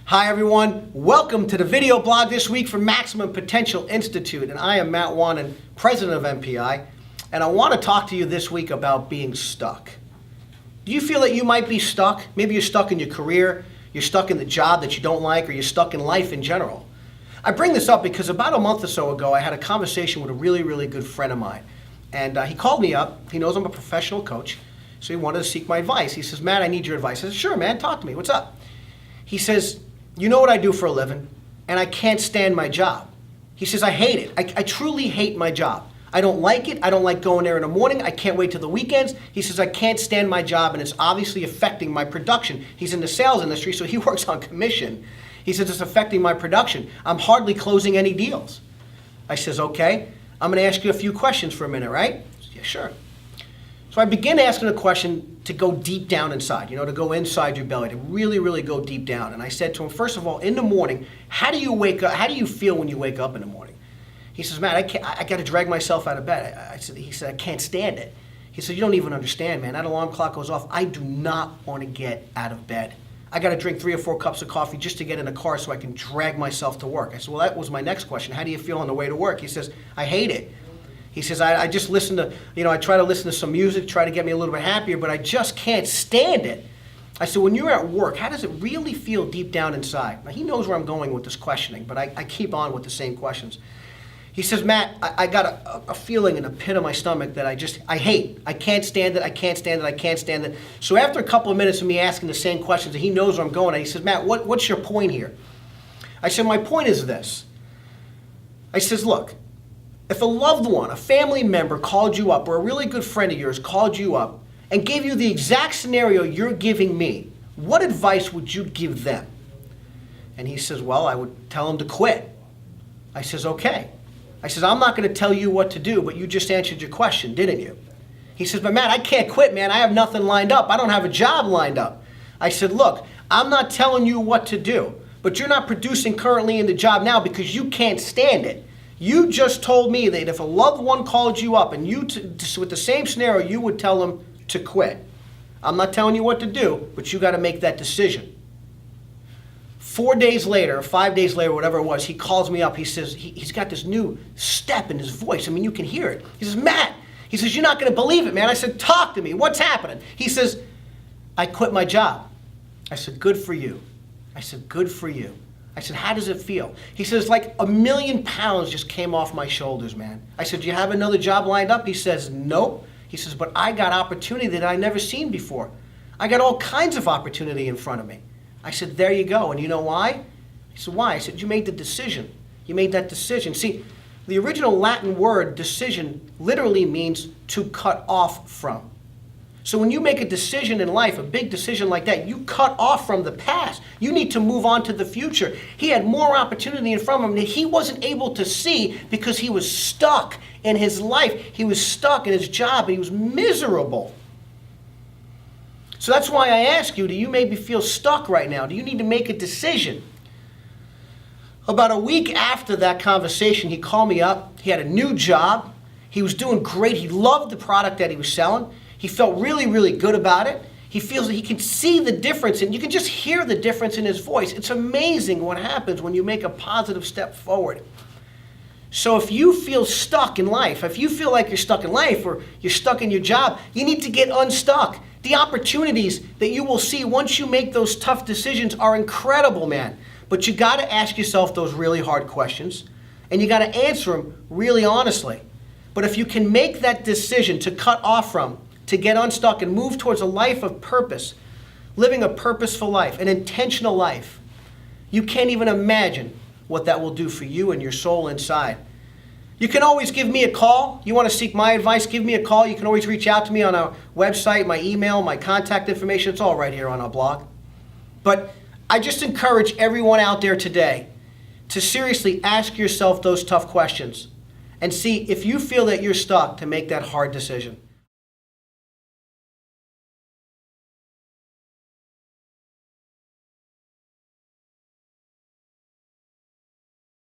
Hi everyone, welcome to the video blog this week from Maximum Potential Institute, and I am Matt Wahnon, president of MPI, and I want to talk to you this week about being stuck. Do you feel that you might be stuck? Maybe you're stuck in your career, you're stuck in the job that you don't like, or you're stuck in life in general. I bring this up because about a month or so ago I had a conversation with a really good friend of mine, and he called me up. He knows I'm a professional coach, so he wanted to seek my advice. He says, Matt, I need your advice. I said, sure man, talk to me, what's up? He says, you know what I do for a living, and I can't stand my job. He says, I hate it. I truly hate my job. I don't like it. I don't like going there in the morning. I can't wait till the weekends. He says, I can't stand my job, and it's obviously affecting my production. He's in the sales industry, so he works on commission. He says, it's affecting my production. I'm hardly closing any deals. I says, okay, I'm going to ask you a few questions for a minute, right? Says, yeah, sure. So I begin asking a question to go deep down inside, to go inside your belly, to really go deep down. And I said to him, first of all, in the morning, how do you wake up? How do you feel when you wake up in the morning? He says, Matt, I got to drag myself out of bed. He said, I can't stand it. He said, you don't even understand, man. That alarm clock goes off. I do not want to get out of bed. I got to drink 3 or 4 cups of coffee just to get in the car so I can drag myself to work. I said, well, that was my next question. How do you feel on the way to work? He says, I hate it. He says, I just listen to, I try to listen to some music, try to get me a little bit happier, but I just can't stand it. I said, when you're at work, how does it really feel deep down inside? Now, he knows where I'm going with this questioning, but I keep on with the same questions. He says, Matt, I got a feeling in the pit of my stomach that I hate. I can't stand it, I can't stand it, I can't stand it. So after a couple of minutes of me asking the same questions, and he knows where I'm going, he says, Matt, what's your point here? I said, my point is this. I says, look, if a loved one, a family member called you up, or a really good friend of yours called you up and gave you the exact scenario you're giving me, what advice would you give them? And he says, well, I would tell them to quit. I says, okay. I says, I'm not going to tell you what to do, but you just answered your question, didn't you? He says, but Matt, I can't quit, man. I have nothing lined up. I don't have a job lined up. I said, look, I'm not telling you what to do, but you're not producing currently in the job now because you can't stand it. You just told me that if a loved one called you up and with the same scenario, you would tell them to quit. I'm not telling you what to do, but you got to make that decision. 4 days later, 5 days later, whatever it was, he calls me up. He says, he's got this new step in his voice. I mean, you can hear it. He says, Matt, he says, you're not going to believe it, man. I said, talk to me. What's happening? He says, I quit my job. I said, good for you. I said, good for you. I said, how does it feel? He says, like 1,000,000 pounds just came off my shoulders, man. I said, do you have another job lined up? He says, nope. He says, but I got opportunity that I never seen before. I got all kinds of opportunity in front of me. I said, there you go. And you know why? He said, why? I said, you made the decision. You made that decision. See, the original Latin word decision literally means to cut off from. So when you make a decision in life, a big decision like that, you cut off from the past. You need to move on to the future. He had more opportunity in front of him that he wasn't able to see because he was stuck in his life. He was stuck in his job, and he was miserable. So that's why I ask you, do you maybe feel stuck right now? Do you need to make a decision? About a week after that conversation, he called me up. He had a new job. He was doing great. He loved the product that he was selling. He felt really good about it. He feels that he can see the difference, and you can just hear the difference in his voice. It's amazing what happens when you make a positive step forward. So if you feel stuck in life, if you feel like you're stuck in life or you're stuck in your job, you need to get unstuck. The opportunities that you will see once you make those tough decisions are incredible, man. But you got to ask yourself those really hard questions, and you got to answer them really honestly. But if you can make that decision to cut off from, to get unstuck and move towards a life of purpose, living a purposeful life, an intentional life, you can't even imagine what that will do for you and your soul inside. You can always give me a call. You want to seek my advice, give me a call. You can always reach out to me on our website, my email, my contact information. It's all right here on our blog. But I just encourage everyone out there today to seriously ask yourself those tough questions and see if you feel that you're stuck to make that hard decision.